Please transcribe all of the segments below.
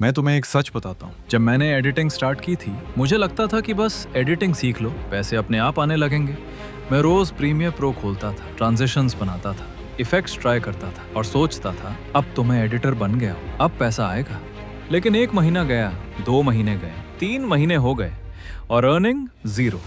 मैं तुम्हें एक सच बताता हूँ। जब मैंने एडिटिंग स्टार्ट की थी, मुझे लगता था कि बस एडिटिंग सीख लो, पैसे अपने आप आने लगेंगे। मैं रोज प्रीमियर प्रो खोलता था, ट्रांजिशंस बनाता था, इफेक्ट्स ट्राई करता था और सोचता था अब तो मैं एडिटर बन गया हूँ, अब पैसा आएगा। लेकिन 1 महीना गया, 2 महीने गए, 3 महीने हो गए और अर्निंग 0,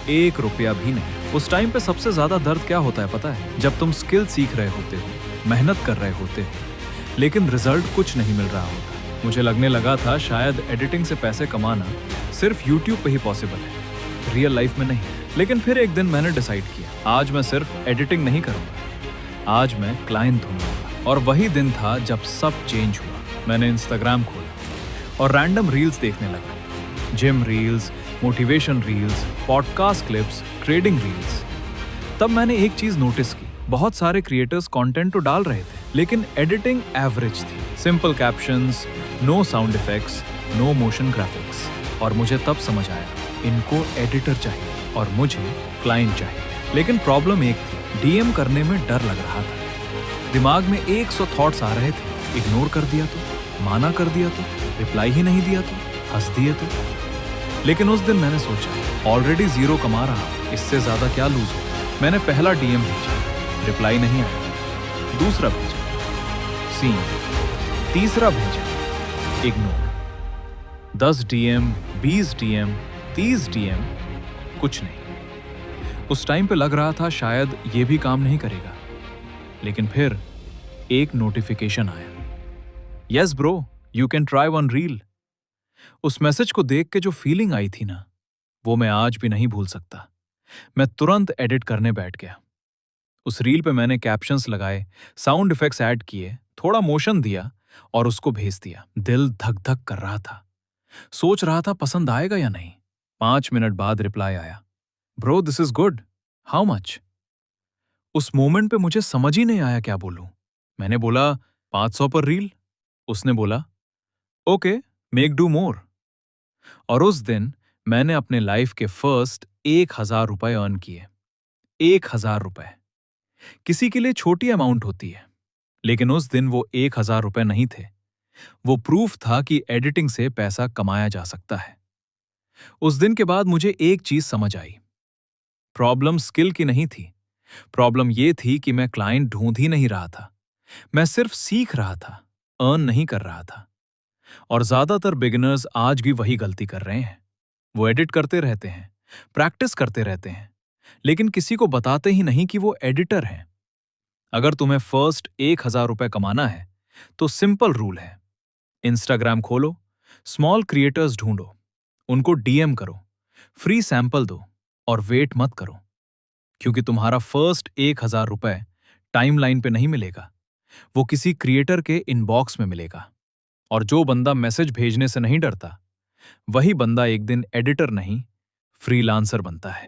1 रुपया भी नहीं। उस टाइम पे सबसे ज्यादा दर्द क्या होता है पता है? जब तुम स्किल सीख रहे होते हो, मेहनत कर रहे होते हो, लेकिन रिजल्ट कुछ नहीं मिल रहा होता। मुझे लगने लगा था शायद एडिटिंग से पैसे कमाना सिर्फ यूट्यूब पे ही पॉसिबल है, रियल लाइफ में नहीं। लेकिन फिर एक दिन मैंने डिसाइड किया, आज मैं सिर्फ एडिटिंग नहीं करूंगा, आज मैं क्लाइंट ढूंढूंगा। और वही दिन था जब सब चेंज हुआ। मैंने इंस्टाग्राम खोला और रैंडम रील्स देखने लगा, gym reels, motivation reels, podcast clips, trading reels. तब मैंने एक चीज नोटिस की, बहुत सारे क्रिएटर्स कंटेंट तो डाल रहे थे, लेकिन एडिटिंग एवरेज थी। Simple captions, no sound effects, no motion graphics. और मुझे तब समझ आया, इनको एडिटर चाहिए और मुझे क्लाइंट चाहिए। लेकिन प्रॉब्लम एक थी, डीएम करने में डर लग रहा था। दिमाग में 100 थॉट्स आ रहे थे, इग्नोर कर दिया तो, माना कर दिया तो, रिप्लाई ही नहीं दिया तो, हंस दिए तो। लेकिन उस दिन मैंने सोचा, ऑलरेडी 0 कमा रहा, इससे ज्यादा क्या लूज हो। मैंने पहला डीएम भेजा, रिप्लाई नहीं आया। दूसरा भेजा, सीन। तीसरा भेजा, इग्नोर। 10 डीएम, 20 डीएम, 30 डीएम, कुछ नहीं। उस टाइम पे लग रहा था शायद ये भी काम नहीं करेगा। लेकिन फिर एक नोटिफिकेशन आया, yes bro, you can try 1 reel. उस मैसेज को देख के जो फीलिंग आई थी ना, वो मैं आज भी नहीं भूल सकता। मैं तुरंत एडिट करने बैठ गया। उस रील पे मैंने कैप्शंस लगाए, साउंड इफेक्ट्स ऐड किए, थोड़ा मोशन दिया और उसको भेज दिया। दिल धक धक कर रहा था, सोच रहा था पसंद आएगा या नहीं। 5 मिनट बाद रिप्लाई आया, bro this is good, how much. उस मोमेंट पे मुझे समझ ही नहीं आया क्या बोलूं। मैंने बोला 500 पर रील। उसने बोला ओके, मेक डू मोर। और उस दिन मैंने अपने लाइफ के फर्स्ट 1000 रुपए अर्न किए। 1000 रुपए किसी के लिए छोटी अमाउंट होती है, लेकिन उस दिन वो 1000 रुपए नहीं थे। वो प्रूफ था कि एडिटिंग से पैसा कमाया जा सकता है। उस दिन के बाद मुझे एक चीज समझ आई, प्रॉब्लम स्किल की नहीं थी। प्रॉब्लम ये थी कि मैं क्लाइंट ढूंढ ही नहीं रहा था, मैं सिर्फ सीख रहा था, अर्न नहीं कर रहा था। और ज्यादातर बिगिनर्स आज भी वही गलती कर रहे हैं। वो एडिट करते रहते हैं, प्रैक्टिस करते रहते हैं, लेकिन किसी को बताते ही नहीं कि वो एडिटर हैं। अगर तुम्हें फर्स्ट 1000 रुपए कमाना है तो सिंपल रूल है, इंस्टाग्राम खोलो, स्मॉल क्रिएटर्स ढूंढो, उनको डीएम करो, फ्री सैंपल दो और वेट मत करो। क्योंकि तुम्हारा फर्स्ट 1000 रुपए टाइमलाइन पे नहीं मिलेगा, वो किसी क्रिएटर के इनबॉक्स में मिलेगा। और जो बंदा मैसेज भेजने से नहीं डरता, वही बंदा एक दिन एडिटर नहीं, फ्रीलांसर बनता है।